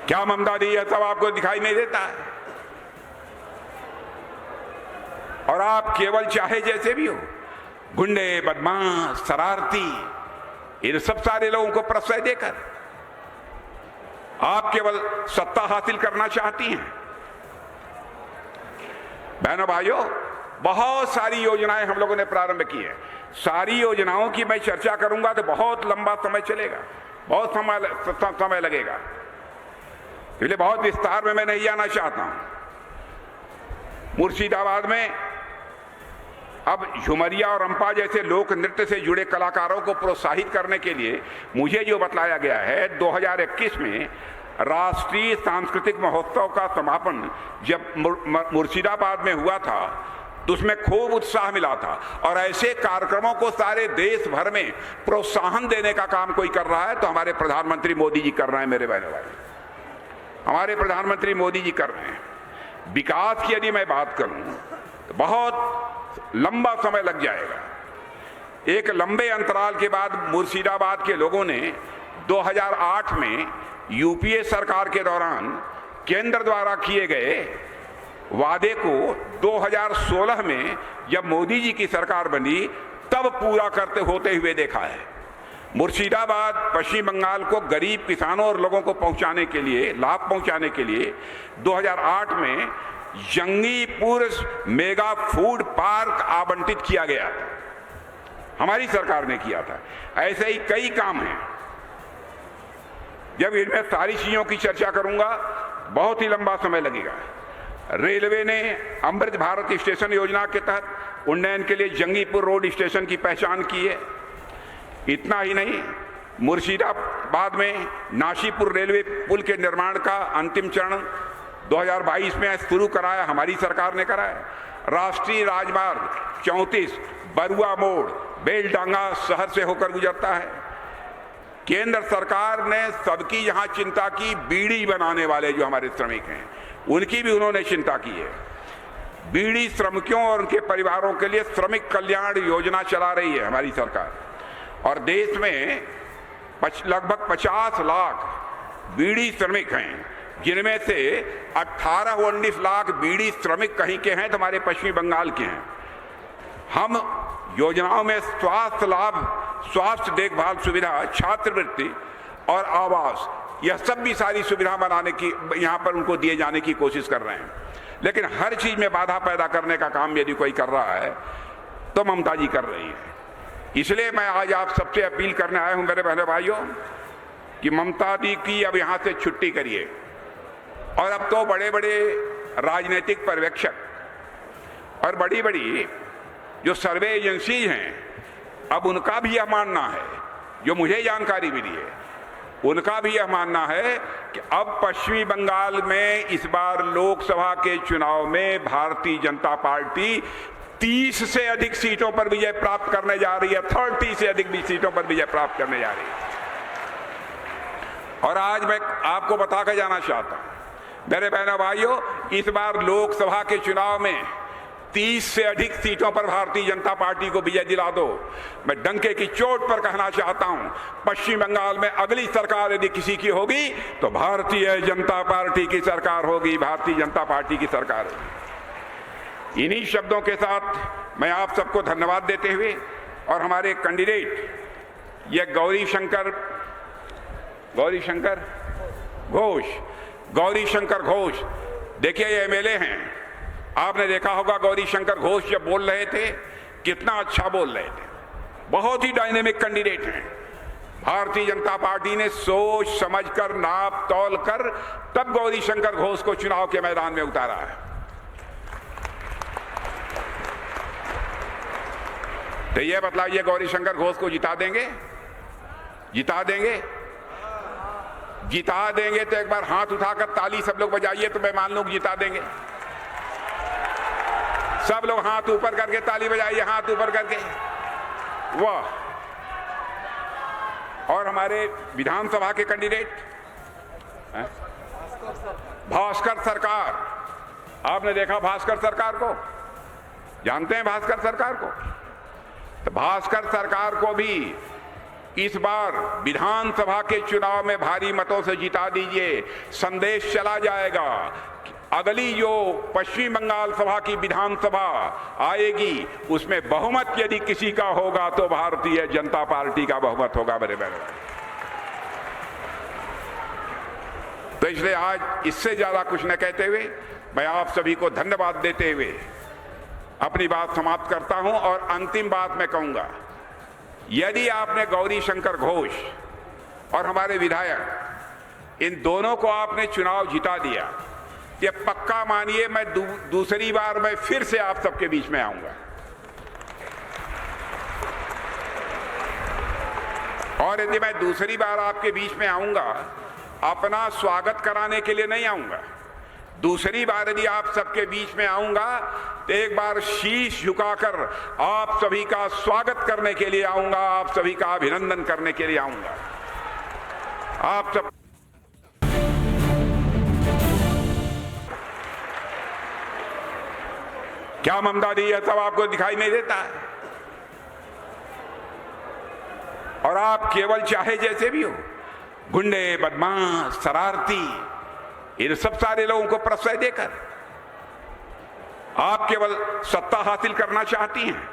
क्या ममता दी है, सब आपको दिखाई नहीं देता है। और आप केवल चाहे जैसे भी हो, गुंडे, बदमाश, शरारती, इन सब सारे लोगों को प्रश्रय देकर आप केवल सत्ता हासिल करना चाहती हैं। बहनों भाइयों, बहुत सारी योजनाएं हम लोगों ने प्रारंभ की है। सारी योजनाओं की मैं चर्चा करूंगा तो बहुत लंबा समय चलेगा, बहुत समय लगेगा, इसलिए बहुत विस्तार में मैं नहीं जाना चाहता हूं। मुर्शिदाबाद में अब झुमरिया और रंपा जैसे लोक नृत्य से जुड़े कलाकारों को प्रोत्साहित करने के लिए मुझे जो बतलाया गया है, 2021 में राष्ट्रीय सांस्कृतिक महोत्सव का समापन जब मुर्शिदाबाद में हुआ था तो उसमें खूब उत्साह मिला था। और ऐसे कार्यक्रमों को सारे देश भर में प्रोत्साहन देने का काम कोई कर रहा है तो हमारे प्रधानमंत्री मोदी जी कर रहे हैं। मेरे बहनों भाई, हमारे प्रधानमंत्री मोदी जी कर रहे हैं। विकास की यदि मैं बात करूं तो बहुत लंबा समय लग जाएगा। एक लंबे अंतराल के बाद मुर्शिदाबाद के लोगों ने 2008 में यूपीए सरकार के दौरान केंद्र द्वारा किए गए वादे को 2016 में जब मोदी जी की सरकार बनी तब पूरा करते होते हुए देखा है। मुर्शिदाबाद पश्चिम बंगाल को गरीब किसानों और लोगों को पहुंचाने के लिए, लाभ पहुंचाने के लिए 2008 में जंगीपुर मेगा फूड पार्क आवंटित किया गया था, हमारी सरकार ने किया था। ऐसे ही कई काम हैं। जब इनमें सारी चीजों की चर्चा करूंगा बहुत ही लंबा समय लगेगा। रेलवे ने अमृत भारत स्टेशन योजना के तहत उन्नयन के लिए जंगीपुर रोड स्टेशन की पहचान की है। इतना ही नहीं, मुर्शिदाबाद में नाशीपुर रेलवे पुल के निर्माण का अंतिम चरण 2022 में शुरू कराया, हमारी सरकार ने कराया। राष्ट्रीय राजमार्ग 34 बरुआ मोड़ बेलडांगा शहर से होकर गुजरता है। केंद्र सरकार ने सबकी यहां चिंता की, बीड़ी बनाने वाले जो हमारे श्रमिक हैं उनकी भी उन्होंने चिंता की है। बीड़ी श्रमिकों और उनके परिवारों के लिए श्रमिक कल्याण योजना चला रही है हमारी सरकार। और देश में लगभग 50 लाख बीड़ी श्रमिक हैं, जिनमें से 18-19 लाख बीड़ी श्रमिक कहीं के हैं तो हमारे पश्चिम बंगाल के हैं। हम योजनाओं में स्वास्थ्य लाभ, स्वास्थ्य देखभाल सुविधा, छात्रवृत्ति और आवास, यह सब भी सारी सुविधा बनाने की, यहाँ पर उनको दिए जाने की कोशिश कर रहे हैं। लेकिन हर चीज में बाधा पैदा करने का काम यदि कोई कर रहा है तो ममता जी कर रही है। इसलिए मैं आज आप सबसे अपील करने आया हूं मेरे बहनों भाइयों कि ममता जी की अब यहां से छुट्टी करिए। और अब तो बड़े बड़े राजनीतिक पर्यवेक्षक और बड़ी बड़ी जो सर्वे एजेंसी हैं, अब उनका भी यह मानना है, जो मुझे जानकारी मिली है, उनका भी यह मानना है कि अब पश्चिमी बंगाल में इस बार लोकसभा के चुनाव में भारतीय जनता पार्टी 30 से अधिक सीटों पर विजय प्राप्त करने जा रही है, 30 से अधिक सीटों पर विजय प्राप्त करने जा रही है। और आज मैं आपको बताकर जाना चाहता हूं मेरे बहनों भाइयों, इस बार लोकसभा के चुनाव में 30 से अधिक सीटों पर भारतीय जनता पार्टी को विजय दिला दो। मैं डंके की चोट पर कहना चाहता हूं, पश्चिम बंगाल में अगली सरकार यदि किसी की होगी तो भारतीय जनता पार्टी की सरकार होगी, भारतीय जनता पार्टी की सरकार होगी। इन्हीं शब्दों के साथ मैं आप सबको धन्यवाद देते हुए और हमारे कैंडिडेट ये गौरी शंकर घोष, देखिए ये एमएलए हैं। आपने देखा होगा गौरी शंकर घोष जब बोल रहे थे कितना अच्छा बोल रहे थे, बहुत ही डायनेमिक कैंडिडेट हैं। भारतीय जनता पार्टी ने सोच समझकर, नाप तौल कर तब गौरी शंकर घोष को चुनाव के मैदान में उतारा है। तो ये बतलाइए, गौरी शंकर घोष को जिता देंगे? जिता देंगे? जिता देंगे तो एक बार हाथ उठाकर ताली सब लोग बजाइए तो मैं मान लूं जिता देंगे। सब लोग हाथ ऊपर करके ताली बजाइए, हाथ ऊपर करके, वाह। और हमारे विधानसभा के कैंडिडेट भास्कर सरकार, आपने देखा भास्कर सरकार को? जानते हैं भास्कर सरकार को? तो भास्कर सरकार को भी इस बार विधानसभा के चुनाव में भारी मतों से जिता दीजिए। संदेश चला जाएगा। अगली जो पश्चिम बंगाल सभा की विधानसभा आएगी उसमें बहुमत यदि किसी का होगा तो भारतीय जनता पार्टी का बहुमत होगा मेरे बहनों। तो इसलिए आज इससे ज्यादा कुछ न कहते हुए मैं आप सभी को धन्यवाद देते हुए अपनी बात समाप्त करता हूं। और अंतिम बात मैं कहूंगा, यदि आपने गौरी शंकर घोष और हमारे विधायक इन दोनों को आपने चुनाव जिता दिया, ये पक्का मानिए मैं दूसरी बार मैं फिर से आप सबके बीच में आऊंगा। और यदि मैं दूसरी बार आपके बीच में आऊंगा, अपना स्वागत कराने के लिए नहीं आऊंगा। दूसरी बार यदि आप सबके बीच में आऊंगा तो एक बार शीश झुकाकर आप सभी का स्वागत करने के लिए आऊंगा, आप सभी का अभिनंदन करने के लिए आऊंगा। आप सब क्या ममता दी है, सब आपको दिखाई नहीं देता है। और आप केवल चाहे जैसे भी हो, गुंडे, बदमाश, शरारती, इन सब सारे लोगों को प्रश्रय देकर आप केवल सत्ता हासिल करना चाहती हैं।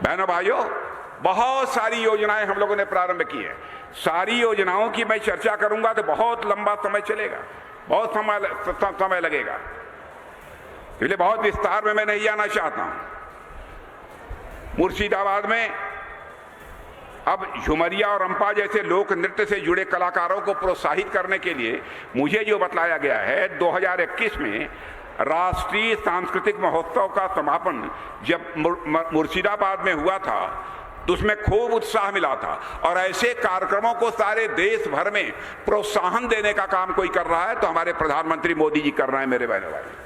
बहनों भाइयों, बहुत सारी योजनाएं हम लोगों ने प्रारंभ की है। सारी योजनाओं की मैं चर्चा करूंगा तो बहुत लंबा समय चलेगा, बहुत समय लगेगा, इसलिए बहुत विस्तार में मैं नहीं जाना चाहता हूं। मुर्शिदाबाद में अब झुमरिया और रंपा जैसे लोक नृत्य से जुड़े कलाकारों को प्रोत्साहित करने के लिए मुझे जो बतलाया गया है, 2021 में राष्ट्रीय सांस्कृतिक महोत्सव का समापन जब मुर्शिदाबाद में हुआ था तो उसमें खूब उत्साह मिला था। और ऐसे कार्यक्रमों को सारे देश भर में प्रोत्साहन देने का काम कोई कर रहा है तो हमारे प्रधानमंत्री मोदी जी कर रहे हैं मेरे बहनों भाई।